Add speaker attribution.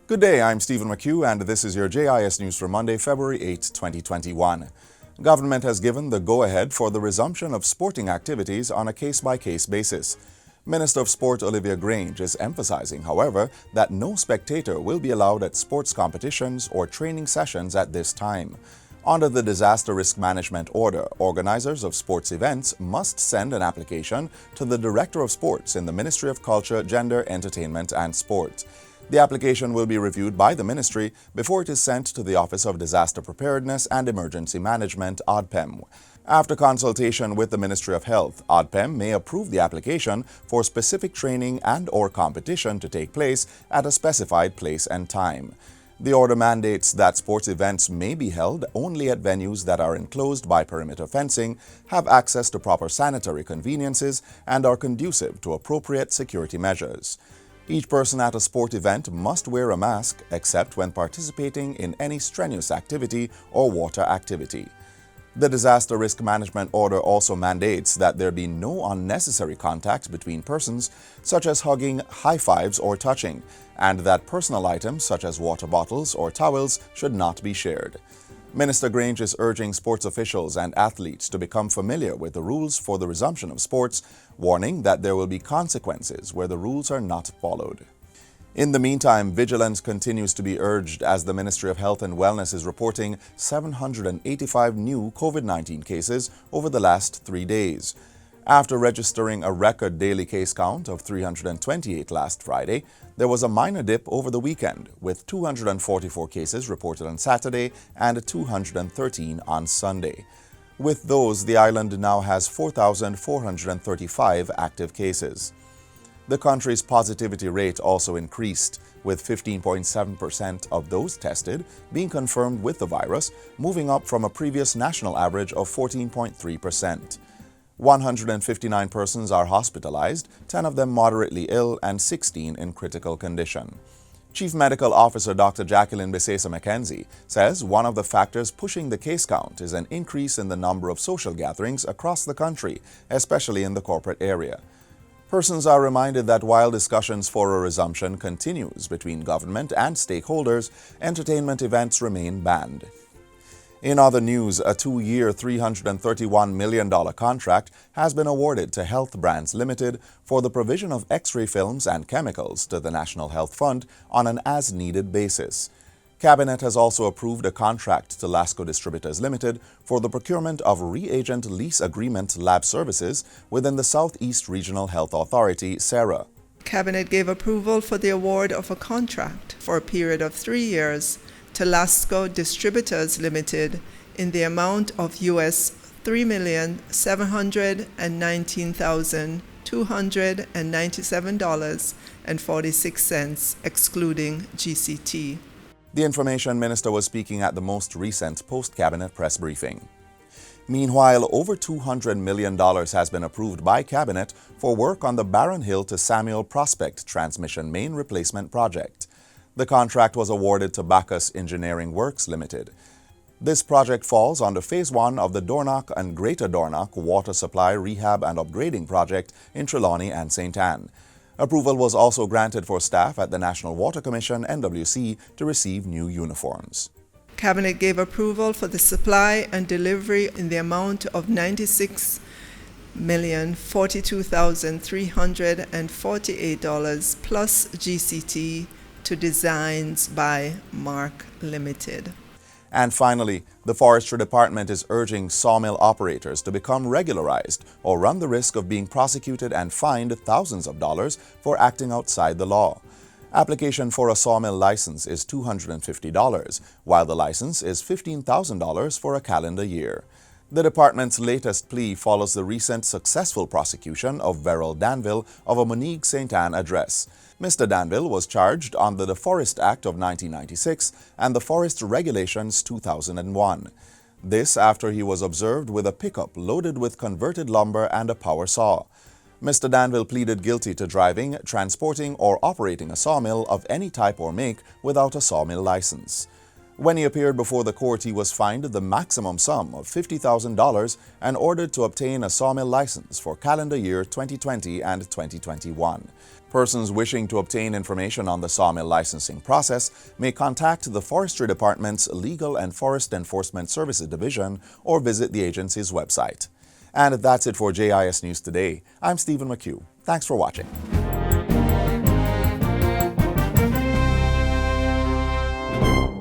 Speaker 1: Good day, I'm Stephen McHugh, and this is your JIS News for Monday, February 8, 2021. Government has given the go-ahead for the resumption of sporting activities on a case-by-case basis. Minister of Sport Olivia Grange is emphasizing, however, that no spectator will be allowed at sports competitions or training sessions at this time. Under the Disaster Risk Management Order, organizers of sports events must send an application to the Director of Sports in the Ministry of Culture, Gender, Entertainment and Sport. The application will be reviewed by the ministry before it is sent to the Office of Disaster Preparedness and Emergency Management, ODPEM. After consultation with the Ministry of Health, ODPEM may approve the application for specific training and/or competition to take place at a specified place and time. The order mandates that sports events may be held only at venues that are enclosed by perimeter fencing, have access to proper sanitary conveniences, and are conducive to appropriate security measures. Each person at a sport event must wear a mask except when participating in any strenuous activity or water activity. The Disaster Risk Management Order also mandates that there be no unnecessary contact between persons, such as hugging, high fives, or touching, and that personal items such as water bottles or towels should not be shared. Minister Grange is urging sports officials and athletes to become familiar with the rules for the resumption of sports, warning that there will be consequences where the rules are not followed. In the meantime, vigilance continues to be urged as the Ministry of Health and Wellness is reporting 785 new COVID-19 cases over the last 3 days. After registering a record daily case count of 328 last Friday, there was a minor dip over the weekend, with 244 cases reported on Saturday and 213 on Sunday. With those, the island now has 4,435 active cases. The country's positivity rate also increased, with 15.7% of those tested being confirmed with the virus, moving up from a previous national average of 14.3%. 159 persons are hospitalized, 10 of them moderately ill and 16 in critical condition. Chief Medical Officer Dr. Jacqueline Bisesa McKenzie says one of the factors pushing the case count is an increase in the number of social gatherings across the country, especially in the corporate area. Persons are reminded that while discussions for a resumption continues between government and stakeholders, entertainment events remain banned. In other news, a 2-year, $331 million contract has been awarded to Health Brands Limited for the provision of X-ray films and chemicals to the National Health Fund on an as-needed basis. Cabinet has also approved a contract to Lasco Distributors Limited for the procurement of reagent lease agreement lab services within the Southeast Regional Health Authority, SERA.
Speaker 2: Cabinet gave approval for the award of a contract for a period of 3 years to Lasco Distributors Limited in the amount of US $3,719,297.46, excluding GCT.
Speaker 1: The Information Minister was speaking at the most recent post-Cabinet press briefing. Meanwhile, over $200 million has been approved by Cabinet for work on the Barron Hill to Samuel Prospect Transmission Main Replacement Project. The contract was awarded to Bacchus Engineering Works Limited. This project falls under Phase 1 of the Dornoch and Greater Dornoch Water Supply Rehab and Upgrading Project in Trelawney and St. Anne. Approval was also granted for staff at the National Water Commission, NWC, to receive new uniforms.
Speaker 2: Cabinet gave approval for the supply and delivery in the amount of $96,042,348 plus GCT to Designs by Mark Limited.
Speaker 1: And finally, the Forestry Department is urging sawmill operators to become regularized or run the risk of being prosecuted and fined thousands of dollars for acting outside the law. Application for a sawmill license is $250, while the license is $15,000 for a calendar year. The department's latest plea follows the recent successful prosecution of Verrill Danville of a Monique St. Anne address. Mr. Danville was charged under the Forest Act of 1996 and the Forest Regulations 2001. This after he was observed with a pickup loaded with converted lumber and a power saw. Mr. Danville pleaded guilty to driving, transporting, or operating a sawmill of any type or make without a sawmill license. When he appeared before the court, he was fined the maximum sum of $50,000 and ordered to obtain a sawmill license for calendar year 2020 and 2021. Persons wishing to obtain information on the sawmill licensing process may contact the Forestry Department's Legal and Forest Enforcement Services Division or visit the agency's website. And that's it for JIS News Today. I'm Stephen McHugh. Thanks for watching.